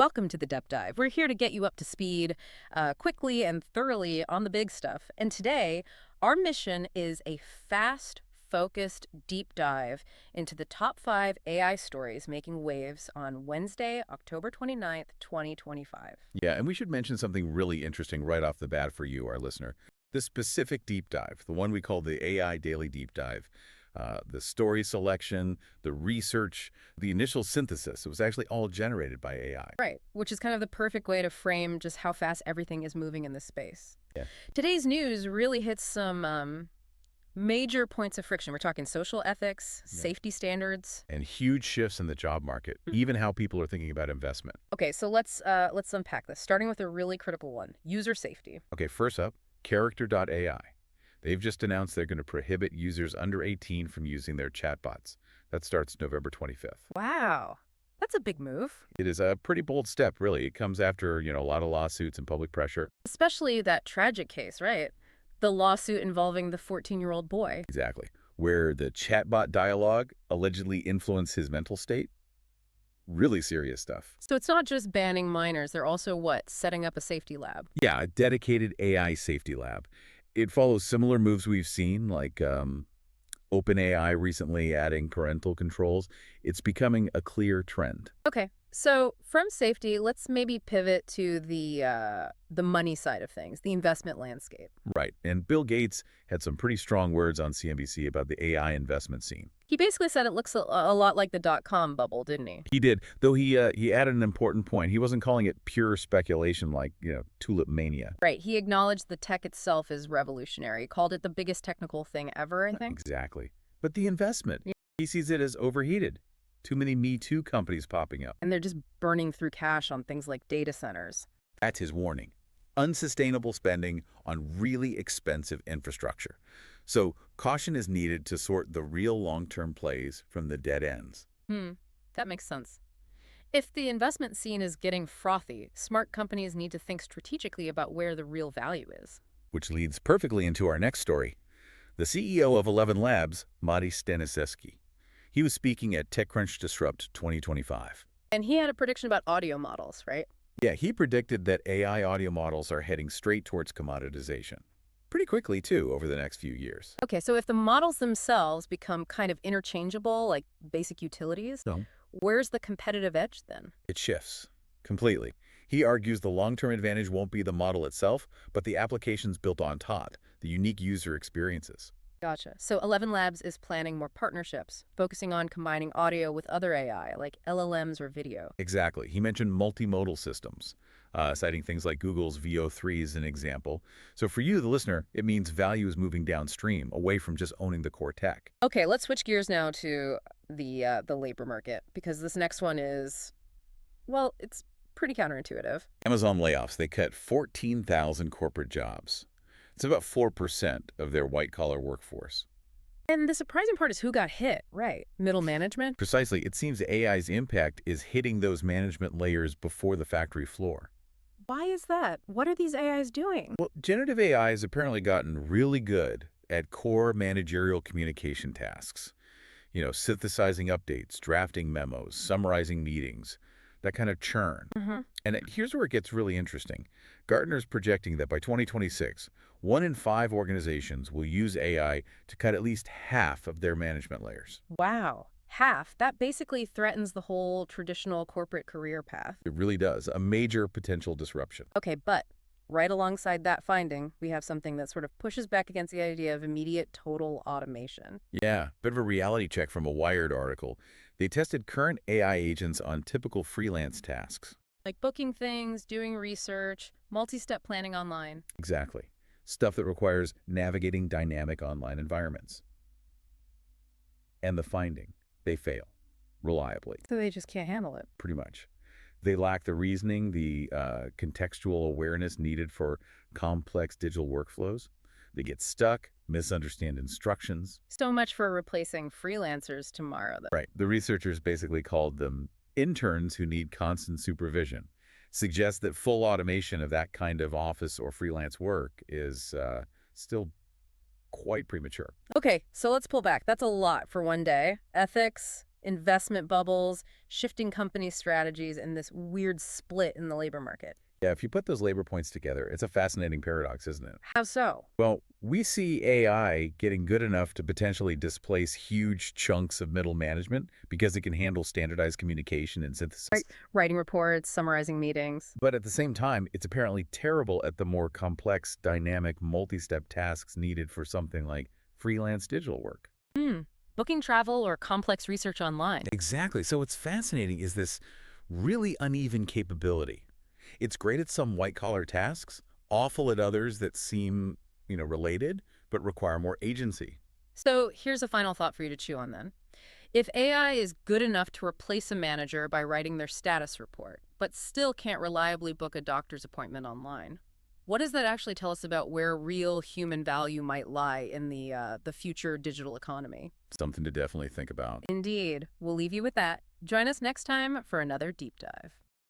Welcome to the Deep Dive. We're here to get you up to speed quickly and thoroughly on the big stuff. And today, our mission is a fast, focused deep dive into the top 5 AI stories making waves on Wednesday, October 29th, 2025. Yeah, and we should mention something really interesting right off the bat for you, our listener. This specific deep dive, the one we call the AI Daily Deep Dive, the story selection, the research, the initial synthesis, it was actually all generated by AI. Right, which is kind of the perfect way to frame just how fast everything is moving in this space. Yeah. Today's news really hits some major points of friction. We're talking social ethics, Yeah. safety standards. And huge shifts in the job market, even how people are thinking about investment. Okay, so let's unpack this, starting with a really critical one, user safety. Okay, first up, Character.AI. They've just announced they're going to prohibit users under 18 from using their chatbots. That starts November 25th. Wow, that's a big move, It is a pretty bold step, really. It comes after, a lot of lawsuits and public pressure. especially that tragic case, right? The lawsuit involving the 14-year-old boy. Exactly. Where the chatbot dialogue allegedly influenced his mental state. Really serious stuff. So it's not just banning minors, they're also setting up a safety lab. Yeah, a dedicated AI safety lab. It follows similar moves we've seen, like OpenAI recently adding parental controls. It's becoming a clear trend. Okay, so from safety, let's maybe pivot to the money side of things, the investment landscape. Right. And Bill Gates had some pretty strong words on CNBC about the AI investment scene. He basically said it looks a lot like the dot-com bubble, didn't he? He did, though he added an important point. He wasn't calling it pure speculation like, tulip mania. Right, he acknowledged the tech itself is revolutionary, called it the biggest technical thing ever, I think. Exactly. But the investment, Yeah. he sees it as overheated. Too many Me Too companies popping up. And they're just burning through cash on things like data centers. That's his warning. Unsustainable spending on really expensive infrastructure. So caution is needed to sort the real long-term plays from the dead ends. That makes sense. If the investment scene is getting frothy, smart companies need to think strategically about where the real value is. Which leads perfectly into our next story. The CEO of 11 Labs, Matti Stanisevski. He was speaking at TechCrunch Disrupt 2025. And he had a prediction about audio models, right? Yeah, he predicted that AI audio models are heading straight towards commoditization. Pretty quickly, too, over the next few years. Okay, so if the models themselves become kind of interchangeable, like basic utilities, No. where's the competitive edge then? It shifts completely. He argues the long-term advantage won't be the model itself, but the applications built on top, the unique user experiences. Gotcha. So 11 Labs is planning more partnerships, focusing on combining audio with other AI, like LLMs or video. Exactly. He mentioned multimodal systems, citing things like Google's VO3 as an example. So for you, the listener, it means value is moving downstream, away from just owning the core tech. Okay, let's switch gears now to the labor market, because this next one is, well, it's pretty counterintuitive. Amazon layoffs, they cut 14,000 corporate jobs. It's about 4% of their white-collar workforce. And the surprising part is who got hit, right? Middle management? Precisely, it seems AI's impact is hitting those management layers before the factory floor. Why is that? What are these AIs doing? Well, generative AI has apparently gotten really good at core managerial communication tasks. Synthesizing updates, drafting memos, summarizing meetings, that kind of churn. And here's where it gets really interesting. Gartner's projecting that by 2026, 1 in 5 organizations will use AI to cut at least half of their management layers. Wow, half. That basically threatens the whole traditional corporate career path. It really does. A major potential disruption. Okay, but right alongside that finding, we have something that sort of pushes back against the idea of immediate total automation. Yeah, bit of a reality check from a Wired article. They tested current AI agents on typical freelance tasks. Like booking things, doing research, multi-step planning online. Exactly. Stuff that requires navigating dynamic online environments. And the finding, they fail reliably, So they just can't handle it. pretty much. They lack the reasoning, the contextual awareness needed for complex digital workflows. They get stuck, misunderstand instructions. So much for replacing freelancers tomorrow, though. Right. The researchers basically called them interns who need constant supervision. Suggests that full automation of that kind of office or freelance work is still quite premature. Okay, so let's pull back. That's a lot for one day. Ethics, investment bubbles, shifting company strategies, and this weird split in the labor market. Yeah, if you put those labor points together, it's a fascinating paradox, isn't it? How so? Well, we see AI getting good enough to potentially displace huge chunks of middle management because it can handle standardized communication and synthesis. Writing reports, summarizing meetings. But at the same time, it's apparently terrible at the more complex, dynamic, multi-step tasks needed for something like freelance digital work. Hmm. Booking travel or complex research online. Exactly. So what's fascinating is this really uneven capability. It's great at some white-collar tasks, awful at others that seem, related, but require more agency. So here's a final thought for you to chew on then. If AI is good enough to replace a manager by writing their status report, but still can't reliably book a doctor's appointment online, what does that actually tell us about where real human value might lie in the future digital economy? Something to definitely think about. Indeed. We'll leave you with that. Join us next time for another deep dive.